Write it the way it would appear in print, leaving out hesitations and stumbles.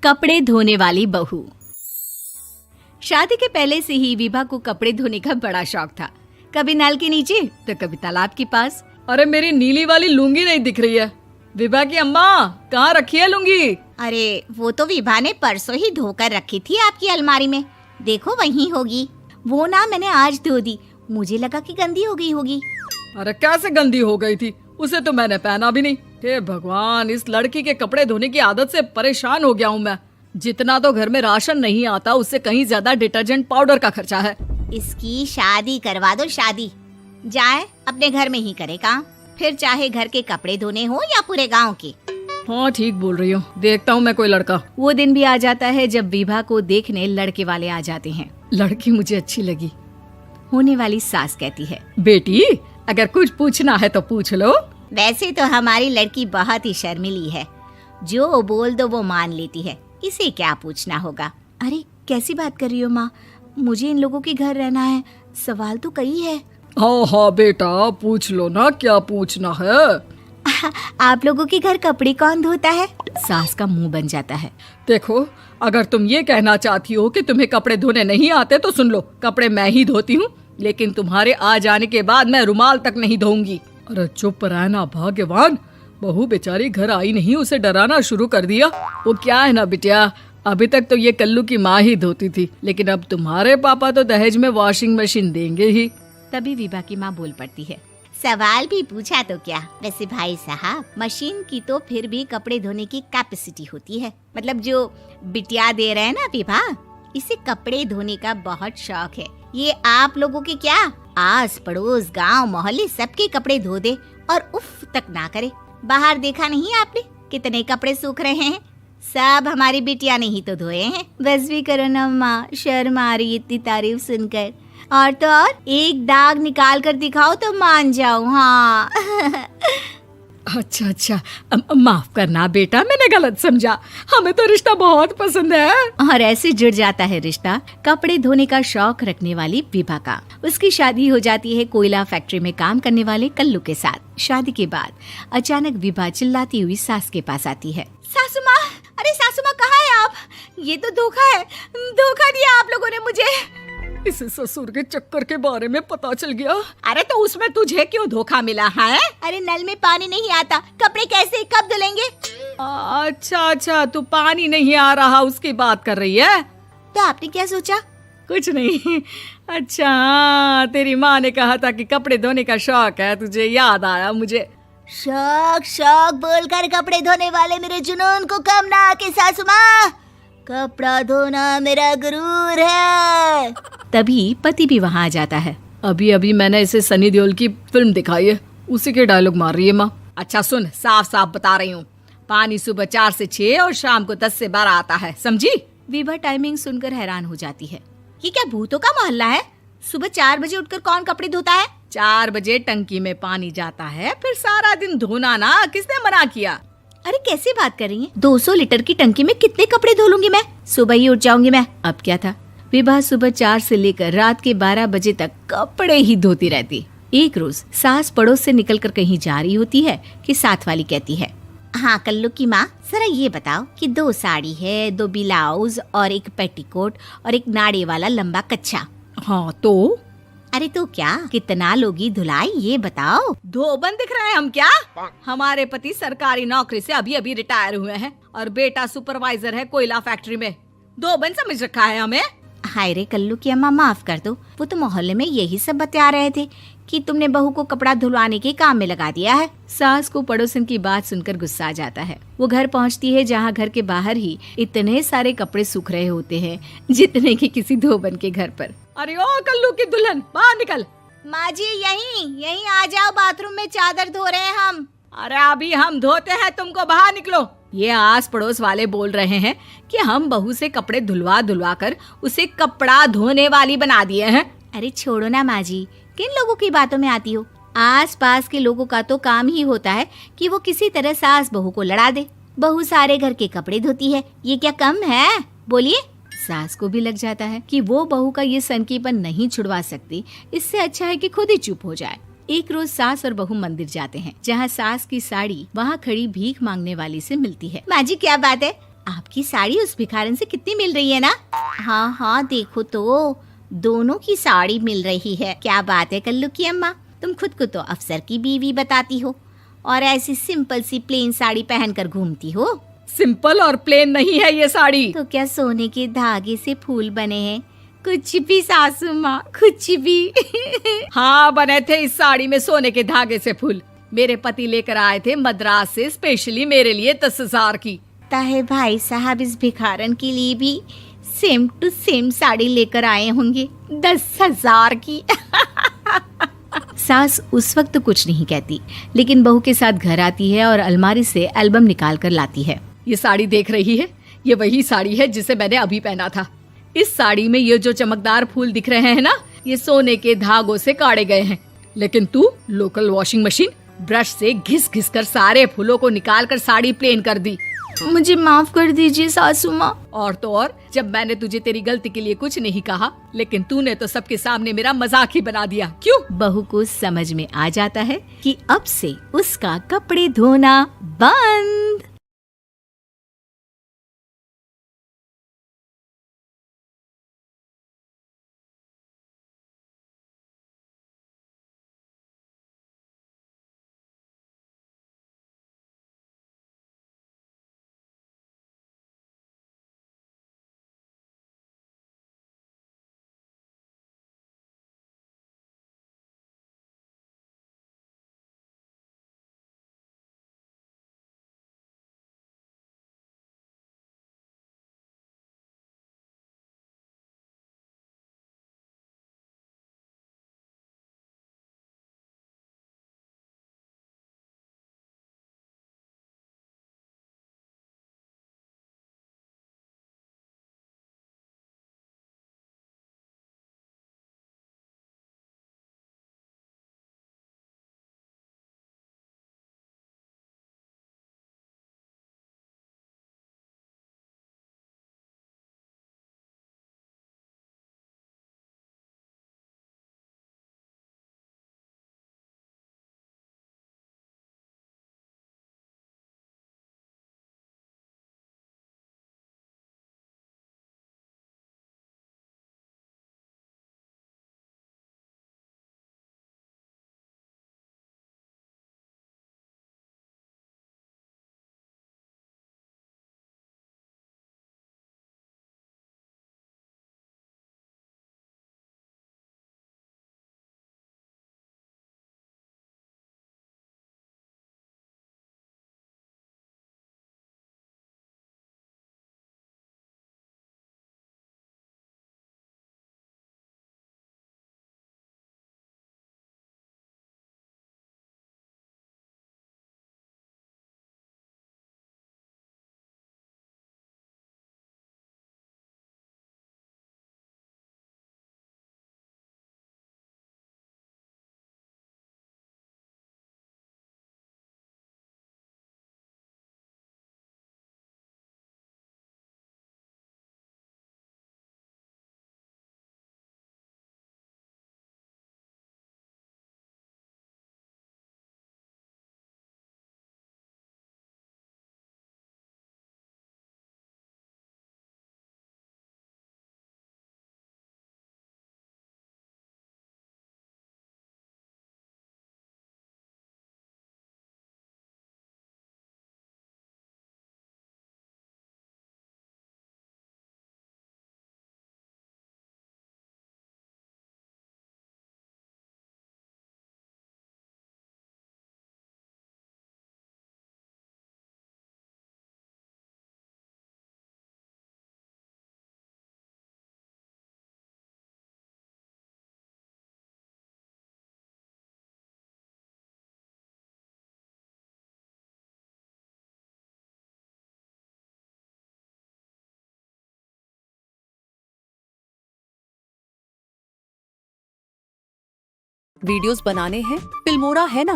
कपड़े धोने वाली बहू। शादी के पहले से ही विभा को कपड़े धोने का बड़ा शौक था। कभी नल के नीचे तो कभी तालाब के पास। अरे मेरी नीली वाली लुंगी नहीं दिख रही है। विभा की अम्मा, कहाँ रखी है लुंगी? अरे वो तो विभा ने परसों ही धोकर रखी थी आपकी अलमारी में, देखो वहीं होगी। वो ना मैंने आज धो दी, मुझे लगा कि गंदी हो गई होगी। अरे कैसे गंदी हो गई थी? उसे तो मैंने पहना भी नहीं। हे भगवान, इस लड़की के कपड़े धोने की आदत से परेशान हो गया हूँ मैं। जितना तो घर में राशन नहीं आता, उससे कहीं ज्यादा डिटर्जेंट पाउडर का खर्चा है। इसकी शादी करवा दो, शादी जाए अपने घर में ही करे काम, फिर चाहे घर के कपड़े धोने हो या पूरे गांव के। हाँ ठीक बोल रही हूँ, देखता हूँ मैं कोई लड़का। वो दिन भी आ जाता है जब विभा को देखने लड़के वाले आ जाते हैं। लड़की मुझे अच्छी लगी। होने वाली सास कहती है, बेटी अगर कुछ पूछना है तो पूछ लो। वैसे तो हमारी लड़की बहुत ही शर्मीली है, जो बोल दो वो मान लेती है, इसे क्या पूछना होगा। अरे कैसी बात कर रही हो माँ, मुझे इन लोगों के घर रहना है, सवाल तो कई है। हाँ हाँ बेटा, पूछ लो ना, क्या पूछना है। आप लोगों के घर कपड़े कौन धोता है? सास का मुंह बन जाता है। देखो, अगर तुम ये कहना चाहती हो कि तुम्हें कपड़े धोने नहीं आते तो सुन लो, कपड़े मैं ही धोती हूँ, लेकिन तुम्हारे आ जाने के बाद मैं रुमाल तक नहीं धोऊंगी। अरे चुप रहना भाग्यवान, बहू बेचारी घर आई नहीं, उसे डराना शुरू कर दिया। वो क्या है ना बिटिया, अभी तक तो ये कल्लू की माँ ही धोती थी, लेकिन अब तुम्हारे पापा तो दहेज में वॉशिंग मशीन देंगे ही। तभी विभा की माँ बोल पड़ती है, सवाल भी पूछा तो क्या। वैसे भाई साहब, मशीन की तो फिर भी कपड़े धोने की कैपेसिटी होती है। मतलब जो बिटिया दे रहे हैं ना विभा, इसे कपड़े धोने का बहुत शौक है। ये आप लोगों के क्या, आस पड़ोस गांव मोहल्ले सबके कपड़े धो दे और उफ तक ना करे। बाहर देखा नहीं आपने कितने कपड़े सूख रहे हैं? सब हमारी बिटिया ने ही तो धोए हैं। बस भी करो ना माँ, शर्म आ रही इतनी तारीफ सुनकर। और तो और एक दाग निकाल कर दिखाओ तो मान जाऊं। हाँ अच्छा, माफ करना बेटा, मैंने गलत समझा। हमें तो रिश्ता बहुत पसंद है। और ऐसे जुड़ जाता है रिश्ता कपड़े धोने का शौक रखने वाली विभा का। उसकी शादी हो जाती है कोयला फैक्ट्री में काम करने वाले कल्लू के साथ। शादी के बाद अचानक विभा चिल्लाती हुई सास के पास आती है। सासू माँ, अरे सासू माँ कहाँ है आप? ये तो धोखा है, धोखा दिया आप लोगों ने मुझे। इसे ससुर के चक्कर के बारे में पता चल गया। अरे तो उसमें तुझे क्यों धोखा मिला है? अरे नल में पानी नहीं आता, कपड़े कैसे कब धुलेंगे? अच्छा, तू पानी नहीं आ रहा उसकी बात कर रही है। तो आपने क्या सोचा? कुछ नहीं। अच्छा, तेरी माँ ने कहा था कि कपड़े धोने का शौक है तुझे, याद आया मुझे। शौक बोलकर कपड़े धोने वाले मेरे जुनून को कम ना आके सासू माँ, कपड़ा धोना मेरा गुरूर है। तभी पति भी वहाँ आ जाता है। अभी मैंने इसे सनी देओल की फिल्म दिखाई है, उसी के डायलॉग मार रही है माँ। अच्छा सुन, साफ साफ बता रही हूँ, पानी सुबह 4 से 6 और शाम को 10 से 12 आता है, समझी? विभा टाइमिंग सुनकर हैरान हो जाती है। ये क्या भूतों का मोहल्ला है? सुबह 4 बजे उठकर कौन कपड़े धोता है? 4 बजे टंकी में पानी जाता है, फिर सारा दिन धोना ना, किसने मना किया? अरे कैसी बात कर रही हैं? 200 लीटर की टंकी में कितने कपड़े धो लूंगी मैं? सुबह ही उठ जाऊंगी मैं। अब क्या था, विभा सुबह 4 से लेकर रात के 12 बजे तक कपड़े ही धोती रहती। एक रोज सास पड़ोस से निकलकर कहीं जा रही होती है कि साथ वाली कहती है, हाँ कल्लू की माँ, जरा ये बताओ कि 2 साड़ी है, 2 ब्लाउज और एक पेटीकोट और एक नाड़े वाला लंबा कच्छा। हाँ तो? अरे तो क्या, कितना लोगी धुलाई ये बताओ। धोबन दिख रहे हैं हम क्या? हमारे पति सरकारी नौकरी से अभी रिटायर हुए हैं और बेटा सुपरवाइजर है कोयला फैक्ट्री में। धोबन समझ रखा है हमें? हाय रे कल्लू की अम्मा, माफ कर दो, वो तो मोहल्ले में यही सब बता रहे थे कि तुमने बहू को कपड़ा धुलवाने के काम में लगा दिया है। सास को पड़ोसन की बात सुनकर गुस्सा आ जाता है। वो घर पहुंचती है जहां घर के बाहर ही इतने सारे कपड़े सूख रहे होते हैं जितने कि किसी धोबन के घर पर। अरे ओ कल्लू की दुल्हन, बाहर निकल। माँ जी यहीं आ जाओ, बाथरूम में चादर धो रहे हैं हम। अरे अभी हम धोते हैं, तुमको बाहर निकलो। ये आस पड़ोस वाले बोल रहे हैं कि हम बहू से कपड़े धुलवा कर उसे कपड़ा धोने वाली बना दिए हैं। अरे छोड़ो ना माँ जी, किन लोगों की बातों में आती हो? आस पास के लोगों का तो काम ही होता है कि वो किसी तरह सास बहू को लड़ा दे। बहू सारे घर के कपड़े धोती है, ये क्या कम है? बोलिए। सास को भी लग जाता है कि वो बहू का ये सनकीपन नहीं छुड़वा सकती, इससे अच्छा है कि खुद ही चुप हो जाए। एक रोज सास और बहू मंदिर जाते हैं, जहाँ सास की साड़ी वहाँ खड़ी भीख मांगने वाली से मिलती है। माँ जी क्या बात है, आपकी साड़ी उस भिखारन से कितनी मिल रही है ना? हाँ हाँ, देखो तो दोनों की साड़ी मिल रही है। क्या बात है कल्लू की अम्मा, तुम खुद को तो अफसर की बीवी बताती हो और ऐसी सिंपल सी प्लेन साड़ी पहनकर घूमती हो। सिंपल और प्लेन नहीं है ये साड़ी। तो क्या सोने के धागे से फूल बने हैं? कुछ भी सासू माँ, कुछ भी। हाँ, बने थे इस साड़ी में सोने के धागे से फूल। मेरे पति लेकर आए थे मद्रास से स्पेशली मेरे लिए 10,000 की। ताहे भाई साहब इस भिखारन के लिए भी सेम टू सेम साड़ी लेकर आए होंगे 10,000 की। सास उस वक्त तो कुछ नहीं कहती, लेकिन बहू के साथ घर आती है और अलमारी से एल्बम निकाल कर लाती है। ये साड़ी देख रही है, ये वही साड़ी है जिसे मैंने अभी पहना था। इस साड़ी में ये जो चमकदार फूल दिख रहे हैं ना, ये सोने के धागों से काढ़े गए हैं। लेकिन तू लोकल वॉशिंग मशीन ब्रश से घिस घिस कर सारे फूलों को निकाल कर साड़ी प्लेन कर दी। मुझे माफ कर दीजिए सासू माँ। और तो और, जब मैंने तुझे तेरी गलती के लिए कुछ नहीं कहा, लेकिन तूने तो सबके सामने मेरा मजाक ही बना दिया। क्यों? बहू को समझ में आ जाता है कि अब से उसका कपड़े धोना बंद। वीडियोस बनाने हैं, फिल्मोरा है ना।